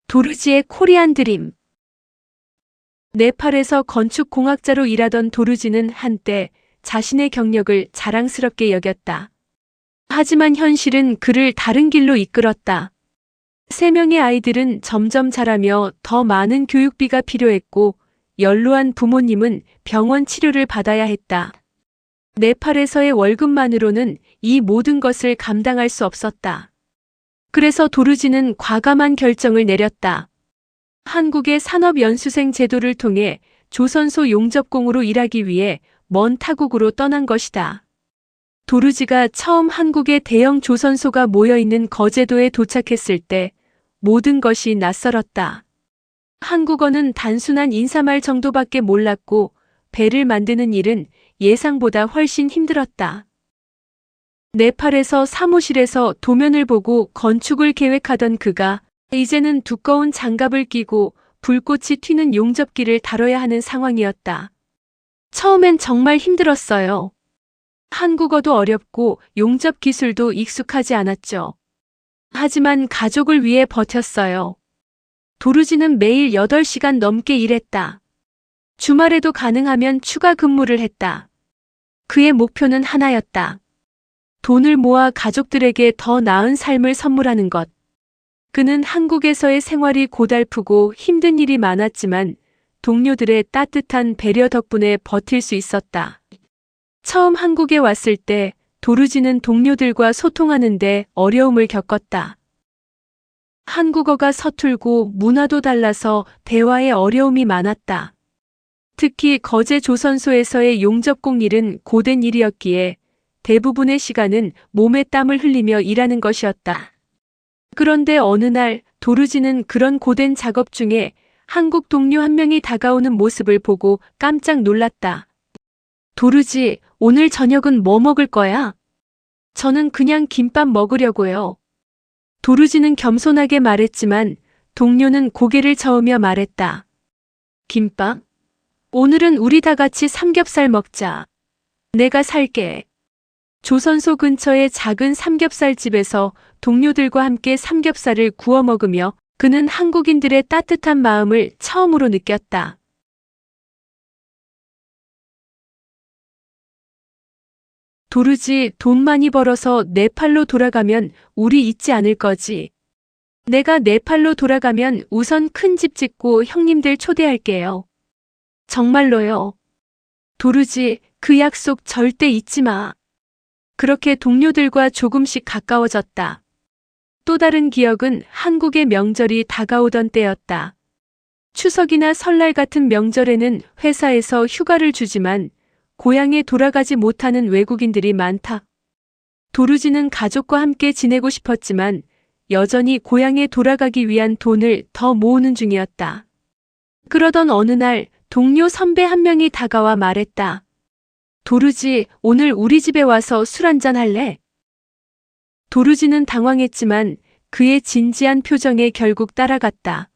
도르지의 코리안 드림. 네팔에서 건축공학자로 일하던 도르지는 한때 자신의 경력을 자랑스럽게 여겼다. 하지만 현실은 그를 다른 길로 이끌었다. 3명의 아이들은 점점 자라며 더 많은 교육비가 필요했고 연로한 부모님은 병원 치료를 받아야 했다. 네팔에서의 월급만으로는 이 모든 것을 감당할 수 없었다. 그래서 도르지는 과감한 결정을 내렸다. 한국의 산업연수생 제도를 통해 조선소 용접공으로 일하기 위해 먼 타국으로 떠난 것이다. 도르지가 처음 한국의 대형 조선소가 모여있는 거제도에 도착했을 때 모든 것이 낯설었다. 한국어는 단순한 인사말 정도밖에 몰랐고 배를 만드는 일은 예상보다 훨씬 힘들었다. 네팔에서 사무실에서 도면을 보고 건축을 계획하던 그가 이제는 두꺼운 장갑을 끼고 불꽃이 튀는 용접기를 다뤄야 하는 상황이었다. 처음엔 정말 힘들었어요. 한국어도 어렵고 용접 기술도 익숙하지 않았죠. 하지만 가족을 위해 버텼어요. 도르지는 매일 8시간 넘게 일했다. 주말에도 가능하면 추가 근무를 했다. 그의 목표는 하나였다. 돈을 모아 가족들에게 더 나은 삶을 선물하는 것. 그는 한국에서의 생활이 고달프고 힘든 일이 많았지만 동료들의 따뜻한 배려 덕분에 버틸 수 있었다. 처음 한국에 왔을 때 도르지는 동료들과 소통하는데 어려움을 겪었다. 한국어가 서툴고 문화도 달라서 대화에 어려움이 많았다. 특히 거제 조선소에서의 용접공 일은 고된 일이었기에 대부분의 시간은 몸에 땀을 흘리며 일하는 것이었다. 그런데 어느 날 도르지는 그런 고된 작업 중에 한국 동료 한 명이 다가오는 모습을 보고 깜짝 놀랐다. 도르지, 오늘 저녁은 뭐 먹을 거야? 저는 그냥 김밥 먹으려고요. 도르지는 겸손하게 말했지만 동료는 고개를 저으며 말했다. 김밥? 오늘은 우리 다 같이 삼겹살 먹자. 내가 살게. 조선소 근처의 작은 삼겹살 집에서 동료들과 함께 삼겹살을 구워 먹으며 그는 한국인들의 따뜻한 마음을 처음으로 느꼈다. 도르지, 돈 많이 벌어서 네팔로 돌아가면 우리 잊지 않을 거지. 내가 네팔로 돌아가면 우선 큰 집 짓고 형님들 초대할게요. 정말로요. 도르지, 그 약속 절대 잊지 마. 그렇게 동료들과 조금씩 가까워졌다. 또 다른 기억은 한국의 명절이 다가오던 때였다. 추석이나 설날 같은 명절에는 회사에서 휴가를 주지만 고향에 돌아가지 못하는 외국인들이 많다. 도르지는 가족과 함께 지내고 싶었지만 여전히 고향에 돌아가기 위한 돈을 더 모으는 중이었다. 그러던 어느 날 동료 선배 한 명이 다가와 말했다. 도르지, 오늘 우리 집에 와서 술 한잔 할래? 도르지는 당황했지만 그의 진지한 표정에 결국 따라갔다.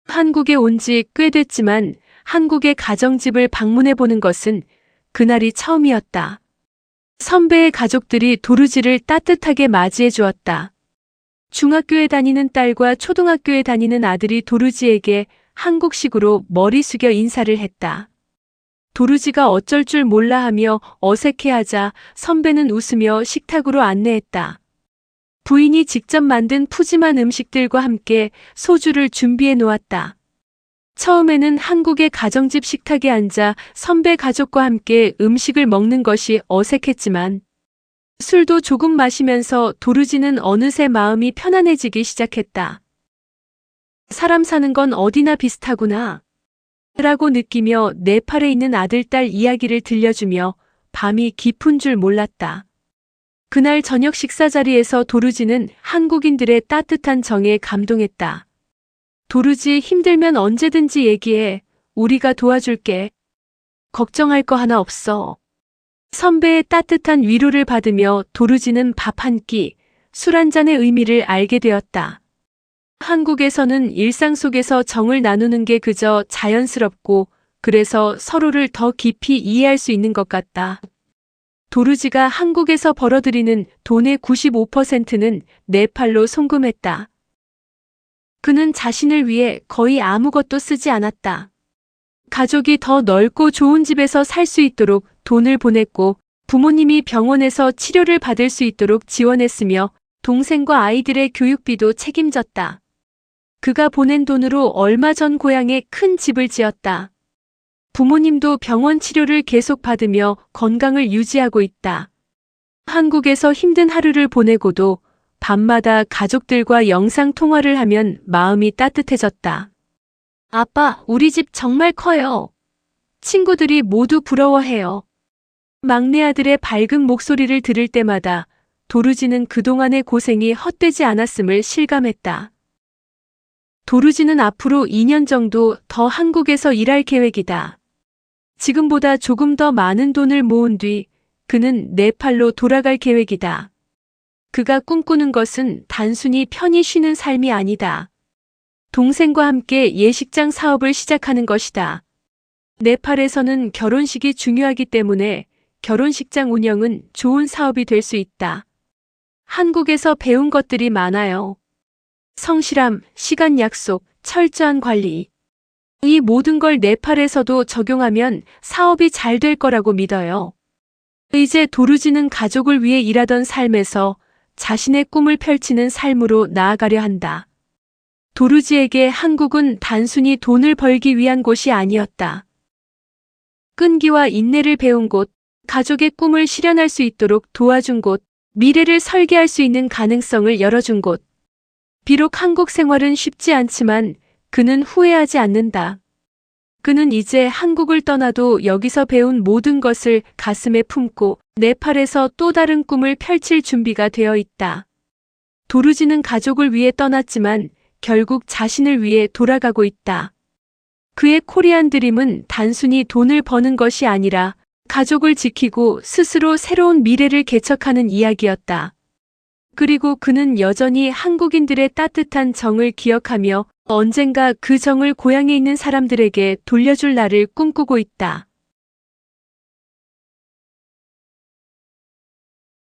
한국에 온 지 꽤 됐지만 한국의 가정집을 방문해 보는 것은 그날이 처음이었다. 선배의 가족들이 도르지를 따뜻하게 맞이해 주었다. 중학교에 다니는 딸과 초등학교에 다니는 아들이 도르지에게 한국식으로 머리 숙여 인사를 했다. 도르지가 어쩔 줄 몰라 하며 어색해하자 선배는 웃으며 식탁으로 안내했다. 부인이 직접 만든 푸짐한 음식들과 함께 소주를 준비해 놓았다. 처음에는 한국의 가정집 식탁에 앉아 선배 가족과 함께 음식을 먹는 것이 어색했지만 술도 조금 마시면서 도르지는 어느새 마음이 편안해지기 시작했다. 사람 사는 건 어디나 비슷하구나 라고 느끼며 네팔에 있는 아들, 딸 이야기를 들려주며 밤이 깊은 줄 몰랐다. 그날 저녁 식사 자리에서 도르지는 한국인들의 따뜻한 정에 감동했다. 도르지, 힘들면 언제든지 얘기해. 우리가 도와줄게. 걱정할 거 하나 없어. 선배의 따뜻한 위로를 받으며 도르지는 밥 한 끼, 술 한 잔의 의미를 알게 되었다. 한국에서는 일상 속에서 정을 나누는 게 그저 자연스럽고 그래서 서로를 더 깊이 이해할 수 있는 것 같다. 도르지가 한국에서 벌어들이는 돈의 95%는 네팔로 송금했다. 그는 자신을 위해 거의 아무것도 쓰지 않았다. 가족이 더 넓고 좋은 집에서 살 수 있도록 돈을 보냈고 부모님이 병원에서 치료를 받을 수 있도록 지원했으며 동생과 아이들의 교육비도 책임졌다. 그가 보낸 돈으로 얼마 전 고향에 큰 집을 지었다. 부모님도 병원 치료를 계속 받으며 건강을 유지하고 있다. 한국에서 힘든 하루를 보내고도 밤마다 가족들과 영상 통화를 하면 마음이 따뜻해졌다. 아빠, 우리 집 정말 커요. 친구들이 모두 부러워해요. 막내 아들의 밝은 목소리를 들을 때마다 도루지는 그동안의 고생이 헛되지 않았음을 실감했다. 도루지는 앞으로 2년 정도 더 한국에서 일할 계획이다. 지금보다 조금 더 많은 돈을 모은 뒤 그는 네팔로 돌아갈 계획이다. 그가 꿈꾸는 것은 단순히 편히 쉬는 삶이 아니다. 동생과 함께 예식장 사업을 시작하는 것이다. 네팔에서는 결혼식이 중요하기 때문에 결혼식장 운영은 좋은 사업이 될 수 있다. 한국에서 배운 것들이 많아요. 성실함, 시간 약속, 철저한 관리. 이 모든 걸 네팔에서도 적용하면 사업이 잘 될 거라고 믿어요. 이제 도루지는 가족을 위해 일하던 삶에서 자신의 꿈을 펼치는 삶으로 나아가려 한다. 도루지에게 한국은 단순히 돈을 벌기 위한 곳이 아니었다. 끈기와 인내를 배운 곳, 가족의 꿈을 실현할 수 있도록 도와준 곳, 미래를 설계할 수 있는 가능성을 열어준 곳. 비록 한국 생활은 쉽지 않지만 그는 후회하지 않는다. 그는 이제 한국을 떠나도 여기서 배운 모든 것을 가슴에 품고 네팔에서 또 다른 꿈을 펼칠 준비가 되어 있다. 도루지는 가족을 위해 떠났지만 결국 자신을 위해 돌아가고 있다. 그의 코리안 드림은 단순히 돈을 버는 것이 아니라 가족을 지키고 스스로 새로운 미래를 개척하는 이야기였다. 그리고 그는 여전히 한국인들의 따뜻한 정을 기억하며 언젠가 그 정을 고향에 있는 사람들에게 돌려줄 날을 꿈꾸고 있다.